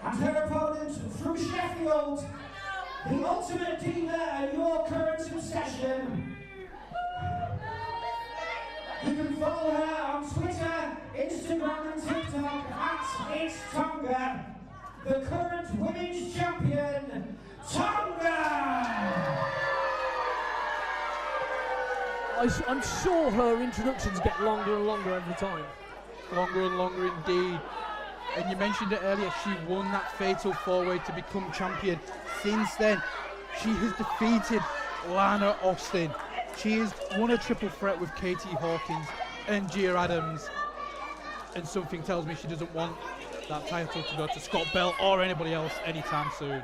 And her opponent from Sheffield, the ultimate diva and your current obsession. You can follow her on Twitter, Instagram and TikTok at It's Taonga, the current women's champion, Taonga! I'm sure her introductions get longer and longer every time. Longer and longer indeed. And you mentioned it earlier, she won that fatal four-way to become champion. Since then, she has defeated Lana Austin. She has won a triple threat with Katie Hawkins and Gia Adams. And something tells me she doesn't want that title to go to Scott Bell or anybody else anytime soon.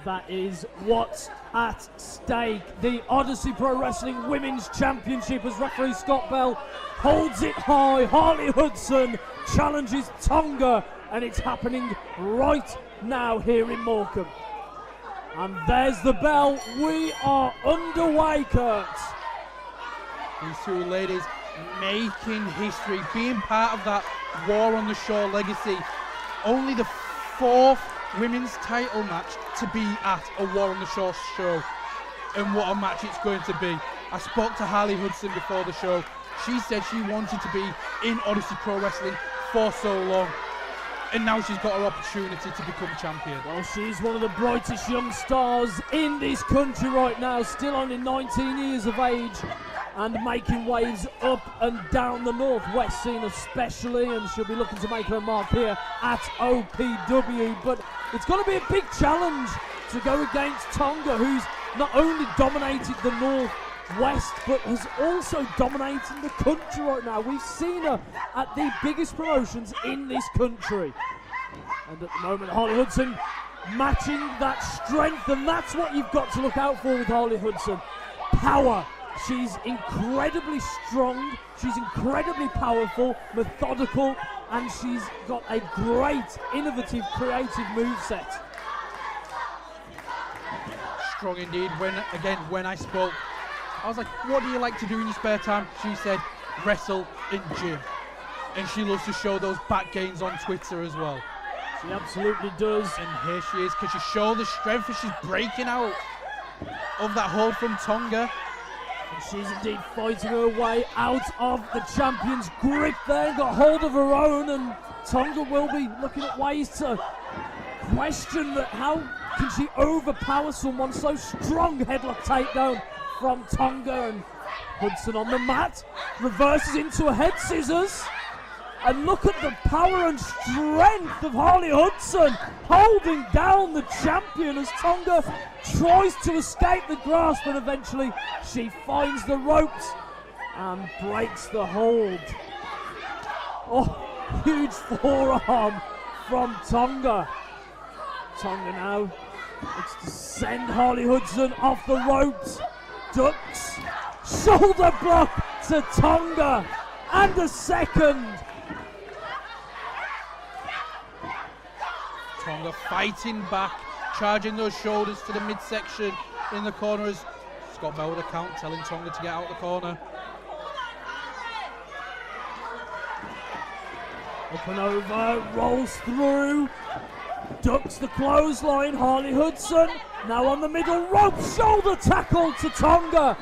That is what's at stake. The Odyssey Pro Wrestling Women's Championship, as referee Scott Bell holds it high. Harley Hudson challenges Taonga, and it's happening right now here in Morecambe. And there's the bell. We are underway, Kurt. These two ladies making history, being part of that War on the Shore legacy. Only the fourth women's title match to be at a War on the Shore show, and what a match it's going to be. I spoke to Harley Hudson before the show. She said she wanted to be in Odyssey Pro Wrestling for so long, and now she's got her opportunity to become champion. Well, she's one of the brightest young stars in this country right now, still only 19 years of age, and making waves up and down the Northwest scene especially, and she'll be looking to make her mark here at OPW. But it's going to be a big challenge to go against Taonga, who's not only dominated the Northwest, but has also dominated the country right now. We've seen her at the biggest promotions in this country. And at the moment, Harley Hudson matching that strength, and that's what you've got to look out for with Harley Hudson. Power. She's incredibly strong, she's incredibly powerful, methodical, and she's got a great, innovative, creative moveset. Strong indeed. When I spoke, I was like, what do you like to do in your spare time? She said, wrestle and gym. And she loves to show those back gains on Twitter as well. She absolutely does. And here she is. Can she show the strength as she's breaking out of that hold from Taonga? She's indeed fighting her way out of the champion's grip there, got hold of her own, and Taonga will be looking at ways to question that how can she overpower someone so strong. Headlock takedown from Taonga, and Hudson on the mat, reverses into a head scissors. And look at the power and strength of Harley Hudson holding down the champion as Taonga tries to escape the grasp, and eventually she finds the ropes and breaks the hold. Oh, huge forearm from Taonga. Taonga now looks to send Harley Hudson off the ropes. Ducks, shoulder block to Taonga, and a second. Taonga fighting back, charging those shoulders to the midsection in the corner as Scott Bell with a count, telling Taonga to get out of the corner. Up and over, rolls through, ducks the clothesline. Harley Hudson now on the middle rope, shoulder tackle to Taonga.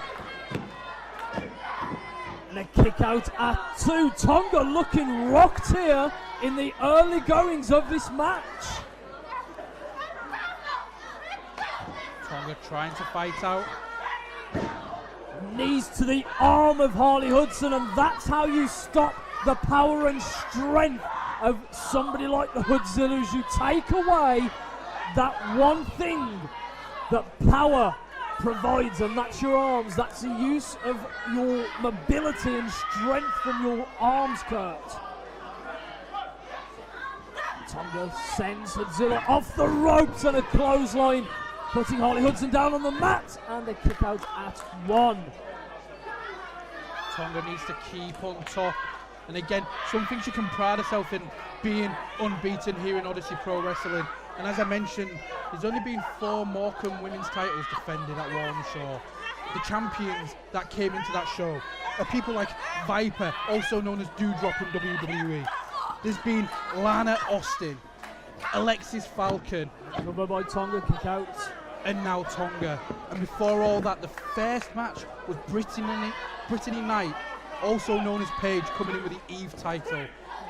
And a kick out at 2. Taonga looking rocked here in the early goings of this match. Taonga trying to fight out. Knees to the arm of Harley Hudson, and that's how you stop the power and strength of somebody like the Hudson. You take away that one thing that power provides, and that's your arms. That's the use of your mobility and strength from your arms, Kurt. Taonga sends Hudson off the ropes, and a clothesline, putting Harley Hudson down on the mat, and a kick out at 1. Taonga needs to keep on top. And again, something she can pride herself in, being unbeaten here in Odyssey Pro Wrestling. And as I mentioned, there's only been 4 Morecambe women's titles defended at War on the Shore. The champions that came into that show are people like Viper, also known as Doudrop in WWE. There's been Lana Austin, Alexis Falcon, Cover by Taonga, kick out. and now Taonga. And before all that, the first match was Brittany Knight, also known as Paige, coming in with the Eve title.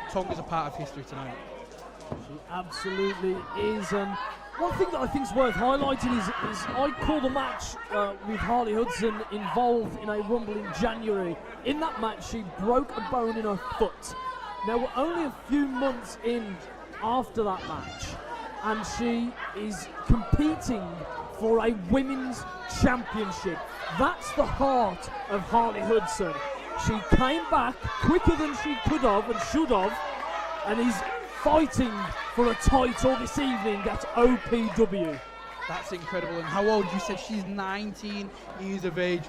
Tonga's a part of history tonight. She absolutely is. And one thing that I think is worth highlighting is I called a match with Harley Hudson involved in a Rumble in January. In that match, she broke a bone in her foot. Now, we're only a few months in after that match, and she is competing for a women's championship. That's the heart of Harley Hudson. She came back quicker than she could have and should have, and is fighting for a title this evening at OPW. That's incredible. And how old? You said she's 19 years of age,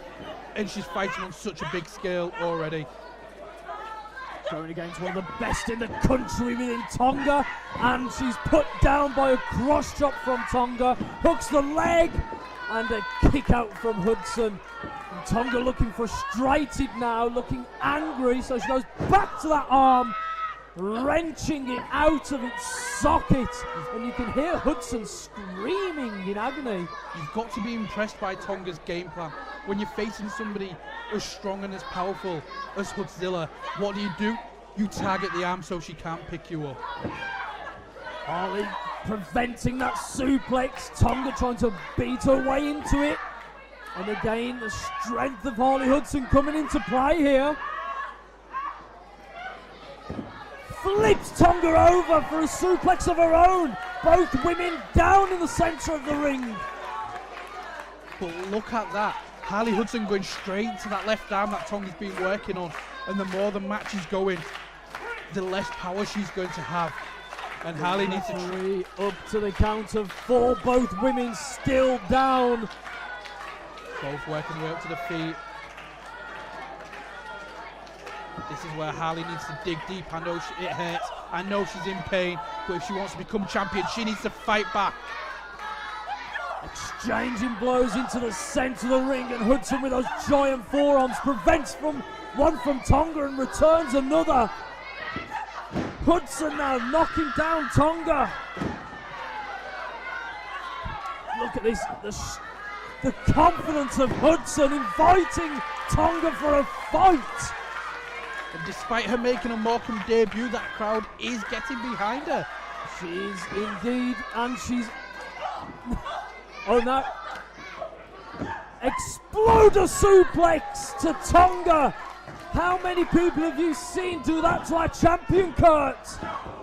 and she's fighting on such a big scale already. Going against one of the best in the country within Taonga, and she's put down by a cross chop from Taonga, hooks the leg, and a kick out from Hudson. And Taonga looking frustrated now, looking angry, so she goes back to that arm, wrenching it out of its socket, and you can hear Hudson screaming in agony. You've got to be impressed by Tonga's game plan. When you're facing somebody as strong and as powerful as Hudzilla, what do? You target the arm so she can't pick you up. Harley preventing that suplex, Taonga trying to beat her way into it. And again, the strength of Harley Hudson coming into play here. Flips Taonga over for a suplex of her own. Both women down in the centre of the ring. But look at that. Harley Hudson going straight to that left arm that Tonga's been working on. And the more the match is going, the less power she's going to have. And Harley needs to... Up to the count of 4. Both women still down. Both working way up to the feet. This is where Harley needs to dig deep. I know it hurts. I know she's in pain. But if she wants to become champion, she needs to fight back. Exchanging blows into the centre of the ring, and Hudson with those giant forearms prevents one from Taonga and returns another. Hudson now knocking down Taonga. Look at this, the confidence of Hudson inviting Taonga for a fight. And despite her making a Morecambe debut, that crowd is getting behind her. She is indeed, and she's... Oh no. Exploder suplex to Taonga. How many people have you seen do that to our champion, Kurt?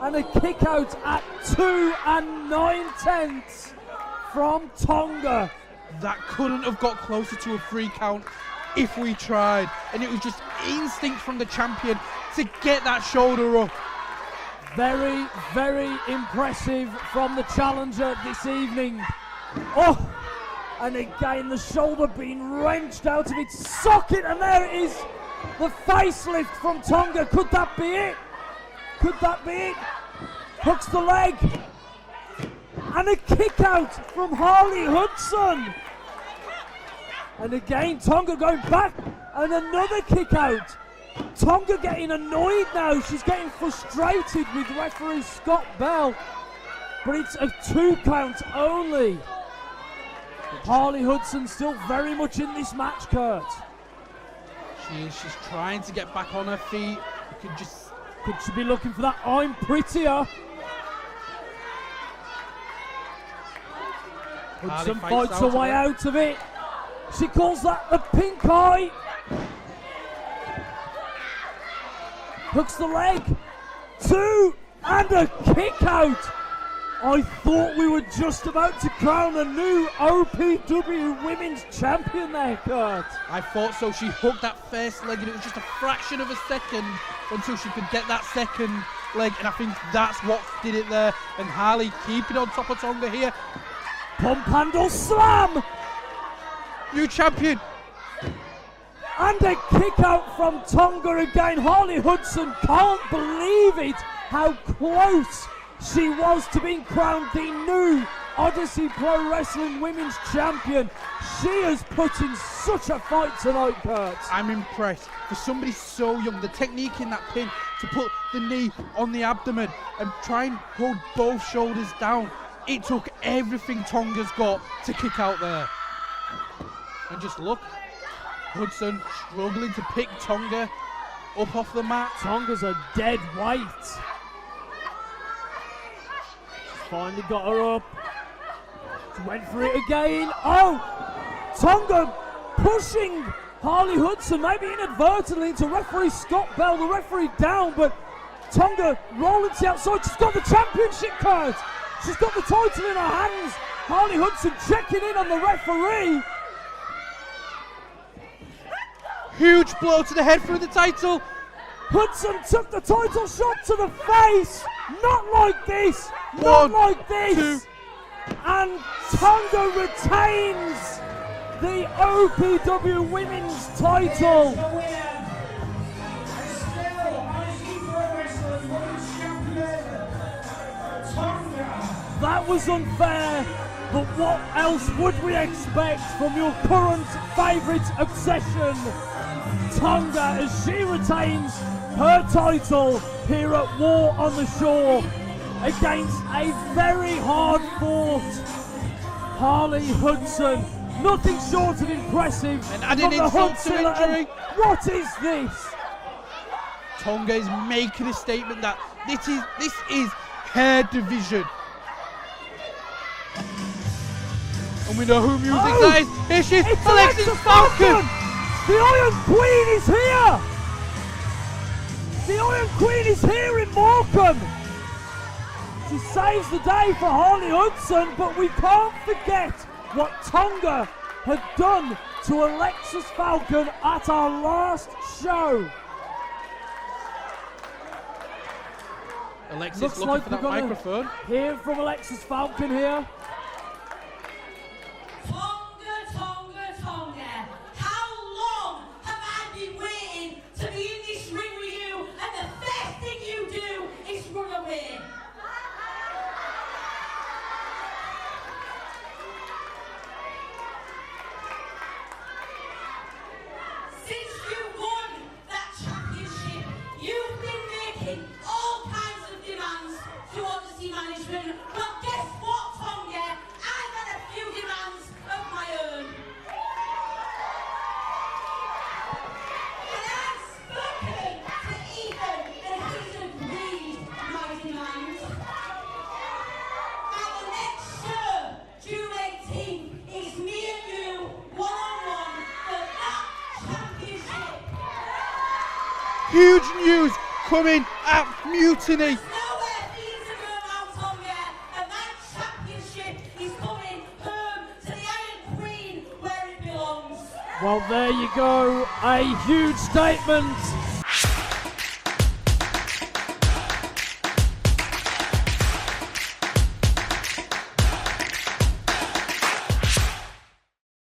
And a kick out at 2 9/10 from Taonga. That couldn't have got closer to a 3 count if we tried. And it was just instinct from the champion to get that shoulder up. Very, very impressive from the challenger this evening. Oh, and again the shoulder being wrenched out of its socket, and there it is, the facelift from Taonga. Could that be it? Could that be it? Hooks the leg, and a kick out from Harley Hudson. And again Taonga going back, and another kick out. Taonga getting annoyed now, she's getting frustrated with referee Scott Bell, but it's a 2 count only. Harley Hudson still very much in this match, Kurt. She's trying to get back on her feet. Could she be looking for that I'm prettier? Hudson fights her way out of it. She calls that the pink eye. Hooks the leg. 2 and a kick out. I thought we were just about to crown a new OPW Women's Champion there, Kurt. I thought so. She hooked that first leg, and it was just a fraction of a second until she could get that second leg, and I think that's what did it there. And Harley keeping on top of Taonga here. Pump handle slam! New champion! And a kick out from Taonga again. Harley Hudson can't believe it, how close she was to being crowned the new Odyssey Pro Wrestling Women's Champion. She has put in such a fight tonight, Kurt. I'm impressed. For somebody so young, the technique in that pin to put the knee on the abdomen and try and hold both shoulders down. It took everything Taonga's got to kick out there. And just look, Hudson struggling to pick Taonga up off the mat. Taonga's a dead weight. Finally got her up. She went for it again. Oh! Taonga pushing Harley Hudson, maybe inadvertently, into referee Scott Bell, the referee down, but Taonga rolling to the outside. She's got the championship card. She's got the title in her hands. Harley Hudson checking in on the referee. Huge blow to the head for the title. Hudson took the title shot to the face. Not like this. Not like this. 2. And Taonga retains the OPW Women's title. The winner, and still Odyssey Pro Wrestlers Women's Champion, Taonga. That was unfair, but what else would we expect from your current favourite obsession, Taonga, as she retains her title here at War on the Shore against a very hard-fought Harley Hudson. Nothing short of impressive. And adding insult to injury. What is this? Taonga is making a statement that this is her division. And we know who music that is. Here she is, It's Alexis Falcon. The Iron Queen is here. The Iron Queen is here in Morecambe. She saves the day for Harley Hudson, but we can't forget what Taonga had done to Alexis Falcon at our last show. Alexis Looks looking like for we're that gonna microphone. hear from Alexis Falcon here. Taonga, Taonga, Taonga. How long have I been waiting to be in this ring with you, and the first thing you do is run away? Since you won that championship, you've been making all kinds of demands to Odyssey management. Well, guess what, Taonga? I've had a few demands of my own. And I've spoken to Ethan, and he's agreed my demands. At the next show, June 18th, it's me and you, one-on-one, for that championship. Huge news coming at Mutiny. There's nowhere for you to go now, Taonga, and that championship is coming home to the Iron Queen where it belongs. Well, there you go. A huge statement